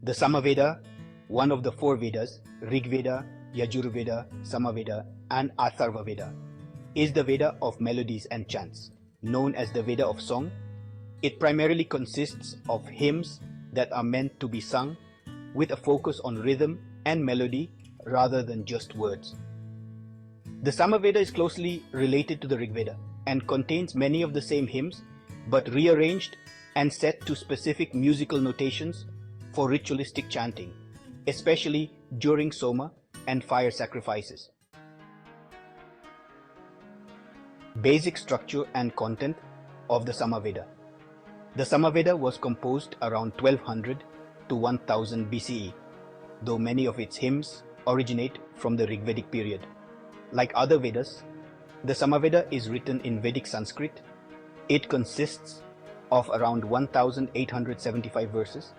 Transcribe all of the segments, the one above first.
The Samaveda, one of the four Vedas, Rig Veda, Yajurveda, Samaveda, and Atharva Veda, is the Veda of Melodies and Chants, known as the Veda of Song. It primarily consists of hymns that are meant to be sung with a focus on rhythm and melody rather than just words. The Samaveda is closely related to the Rig Veda and contains many of the same hymns, but rearranged and set to specific musical notations for ritualistic chanting, especially during Soma and fire sacrifices. Basic structure and content of the Samaveda. The Samaveda was composed around 1200 to 1000 BCE, though many of its hymns originate from the Rigvedic period. Like other Vedas, the Samaveda is written in Vedic Sanskrit. It consists of around 1875 verses,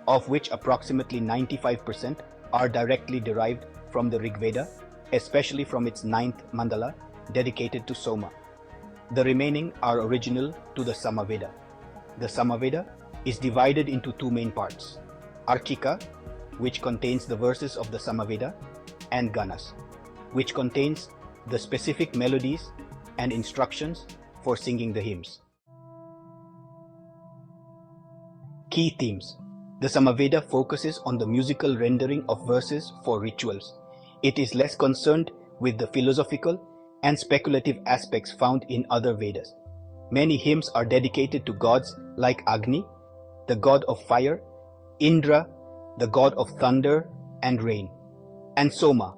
of which approximately 95% are directly derived from the Rig Veda, especially from its 9th mandala dedicated to Soma. The remaining are original to the Samaveda. The Samaveda is divided into two main parts: Archika, which contains the verses of the Samaveda, and Ganas, which contains the specific melodies and instructions for singing the hymns. Key themes. The Samaveda focuses on the musical rendering of verses for rituals. It is less concerned with the philosophical and speculative aspects found in other Vedas. Many hymns are dedicated to gods like Agni, the god of fire, Indra, the god of thunder and rain, and Soma,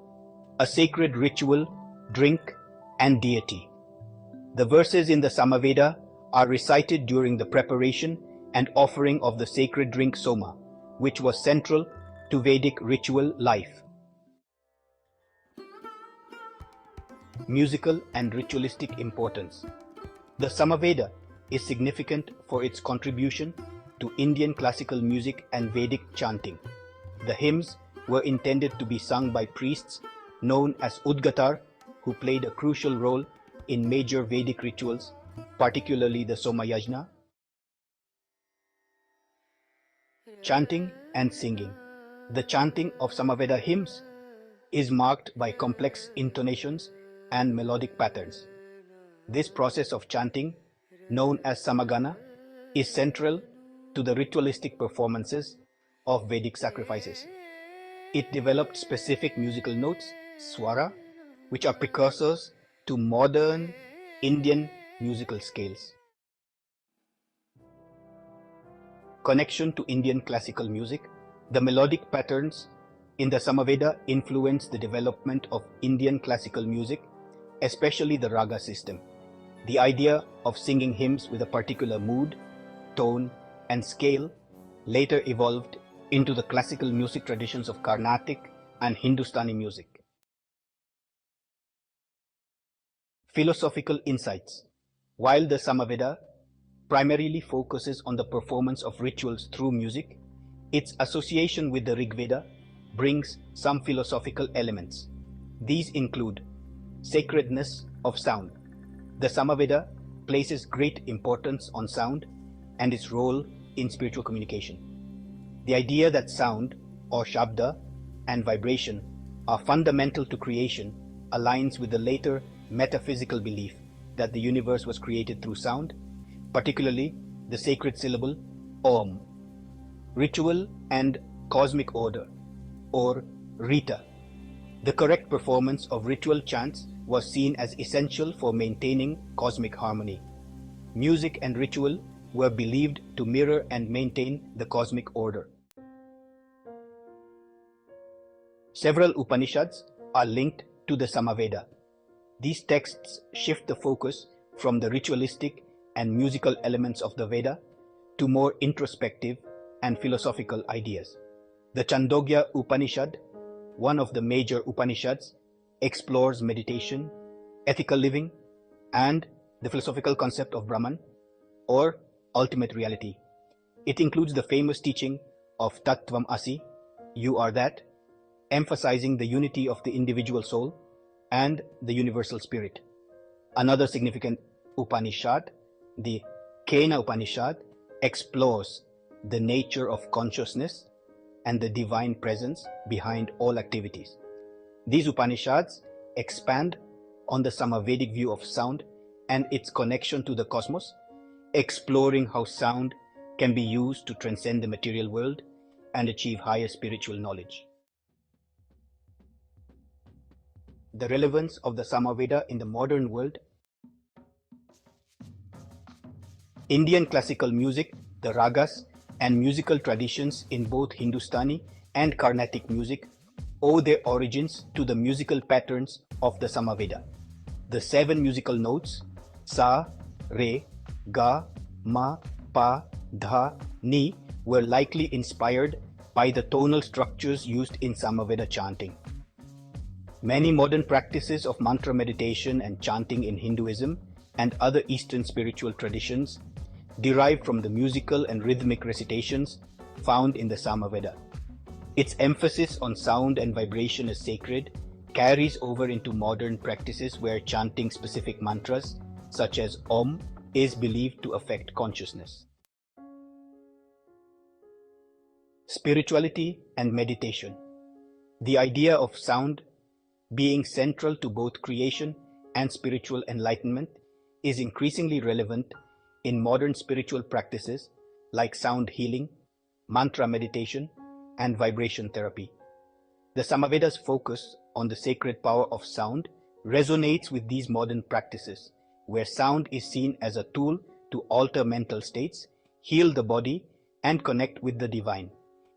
a sacred ritual, drink, and deity. The verses in the Samaveda are recited during the preparation and offering of the sacred drink Soma, which was central to Vedic ritual life. Musical and ritualistic importance. The Samaveda is significant for its contribution to Indian classical music and Vedic chanting. The hymns were intended to be sung by priests known as Udgatar, who played a crucial role in major Vedic rituals, particularly the Soma Yajna. Chanting and singing. The chanting of Samaveda hymns is marked by complex intonations and melodic patterns. This process of chanting, known as Samagana, is central to the ritualistic performances of Vedic sacrifices. It developed specific musical notes, swara, which are precursors to modern Indian musical scales. Connection to Indian classical music. The melodic patterns in the Samaveda influence the development of Indian classical music, especially the raga system. The idea of singing hymns with a particular mood, tone, and scale later evolved into the classical music traditions of Carnatic and Hindustani music. Philosophical insights. While the Samaveda primarily focuses on the performance of rituals through music, its association with the Rig Veda brings some philosophical elements. These include sacredness of sound. The Samaveda places great importance on sound and its role in spiritual communication. The idea that sound, or shabda, and vibration are fundamental to creation aligns with the later metaphysical belief that the universe was created through sound, particularly the sacred syllable Om. Ritual and cosmic order, or Rita. The correct performance of ritual chants was seen as essential for maintaining cosmic harmony. Music and ritual were believed to mirror and maintain the cosmic order. Several Upanishads are linked to the Samaveda. These texts shift the focus from the ritualistic and musical elements of the Veda to more introspective and philosophical ideas. The Chandogya Upanishad, one of the major Upanishads, explores meditation, ethical living, and the philosophical concept of Brahman, or ultimate reality. It includes the famous teaching of Tattvam Asi, you are that, emphasizing the unity of the individual soul and the universal spirit. Another significant Upanishad, the Kena Upanishad, explores the nature of consciousness and the divine presence behind all activities. These Upanishads expand on the Samavedic view of sound and its connection to the cosmos, exploring how sound can be used to transcend the material world and achieve higher spiritual knowledge. The relevance of the Samaveda in the modern world. Indian classical music, the ragas, and musical traditions in both Hindustani and Carnatic music owe their origins to the musical patterns of the Samaveda. The 7 musical notes Sa, Re, Ga, Ma, Pa, Dha, Ni were likely inspired by the tonal structures used in Samaveda chanting. Many modern practices of mantra meditation and chanting in Hinduism and other Eastern spiritual traditions derive from the musical and rhythmic recitations found in the Samaveda. Its emphasis on sound and vibration as sacred carries over into modern practices where chanting specific mantras, such as Om, is believed to affect consciousness. Spirituality and meditation. The idea of sound being central to both creation and spiritual enlightenment is increasingly relevant in modern spiritual practices like sound healing, mantra meditation, and vibration therapy. The Samaveda's focus on the sacred power of sound resonates with these modern practices, where sound is seen as a tool to alter mental states, heal the body, and connect with the divine.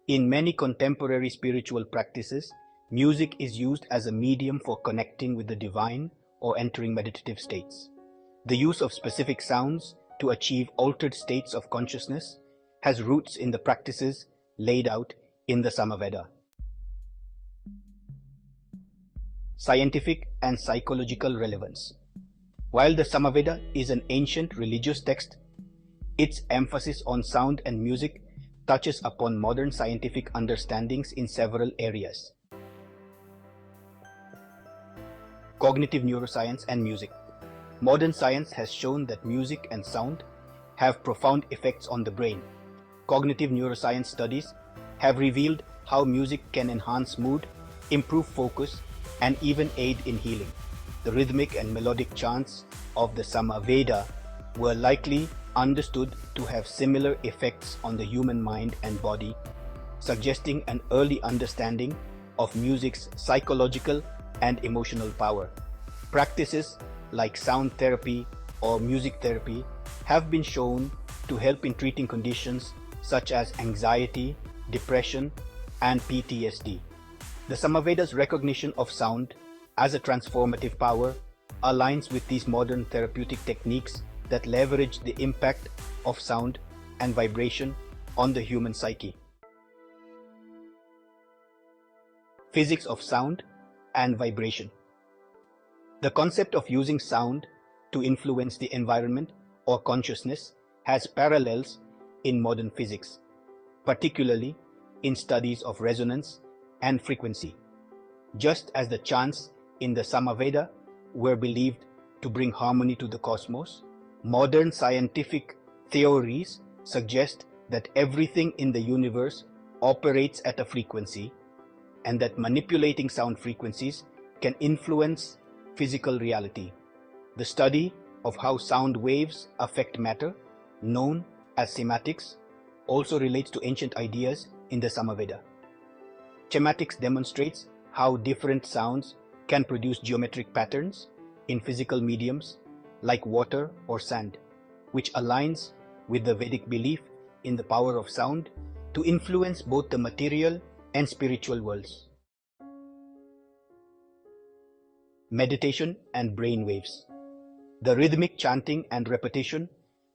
In many contemporary spiritual practices, music is used as a medium for connecting with the divine or entering meditative states. The use of specific sounds to achieve altered states of consciousness has roots in the practices laid out in the Samaveda. Scientific and psychological relevance. While the Samaveda is an ancient religious text, its emphasis on sound and music touches upon modern scientific understandings in several areas. Cognitive neuroscience and music. Modern science has shown that music and sound have profound effects on the brain. Cognitive neuroscience studies have revealed how music can enhance mood, improve focus, and even aid in healing. The rhythmic and melodic chants of the Samaveda were likely understood to have similar effects on the human mind and body, suggesting an early understanding of music's psychological and emotional power. Practices like sound therapy or music therapy have been shown to help in treating conditions such as anxiety, depression, and PTSD. The Samaveda's recognition of sound as a transformative power aligns with these modern therapeutic techniques that leverage the impact of sound and vibration on the human psyche. Physics of sound and vibration. The concept of using sound to influence the environment or consciousness has parallels in modern physics, particularly in studies of resonance and frequency. Just as the chants in the Samaveda were believed to bring harmony to the cosmos, modern scientific theories suggest that everything in the universe operates at a frequency and that manipulating sound frequencies can influence physical reality. The study of how sound waves affect matter, known as cymatics, also relates to ancient ideas in the Samaveda. Cymatics demonstrates how different sounds can produce geometric patterns in physical mediums like water or sand, which aligns with the Vedic belief in the power of sound to influence both the material and spiritual worlds. Meditation and brainwaves. The rhythmic chanting and repetition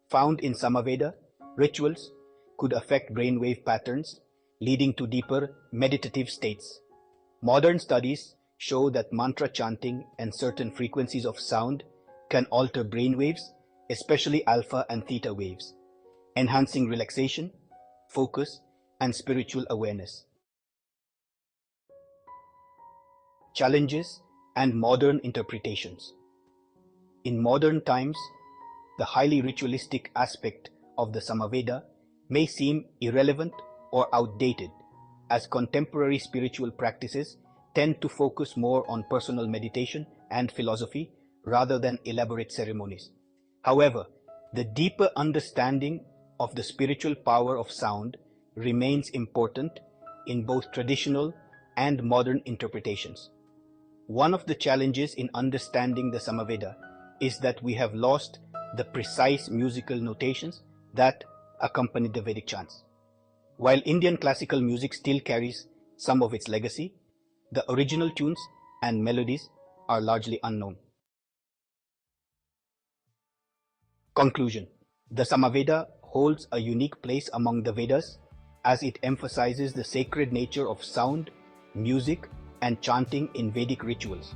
found in Samaveda rituals could affect brainwave patterns, leading to deeper meditative states. Modern studies show that mantra chanting and certain frequencies of sound can alter brainwaves, especially alpha and theta waves, enhancing relaxation, focus, and spiritual awareness. Challenges and modern interpretations. In modern times, the highly ritualistic aspect of the Samaveda may seem irrelevant or outdated. as contemporary spiritual practices tend to focus more on personal meditation and philosophy rather than elaborate ceremonies. However, the deeper understanding of the spiritual power of sound remains important in both traditional and modern interpretations. One of the challenges in understanding the Samaveda is that we have lost the precise musical notations that accompany the Vedic chants. While Indian classical music still carries some of its legacy, the original tunes and melodies are largely unknown. Conclusion: the Samaveda holds a unique place among the Vedas as it emphasizes the sacred nature of sound, music, and chanting in Vedic rituals.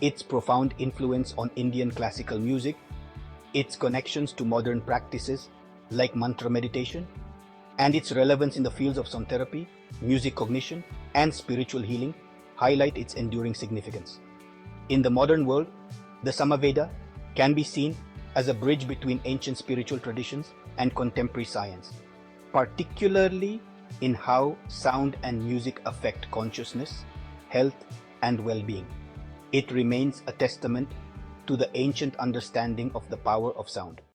Its profound influence on Indian classical music, its connections to modern practices like mantra meditation, and its relevance in the fields of sound therapy, music cognition, and spiritual healing highlight its enduring significance. In the modern world, the Samaveda can be seen as a bridge between ancient spiritual traditions and contemporary science, particularly in how sound and music affect consciousness, health, and well-being. It remains a testament to the ancient understanding of the power of sound.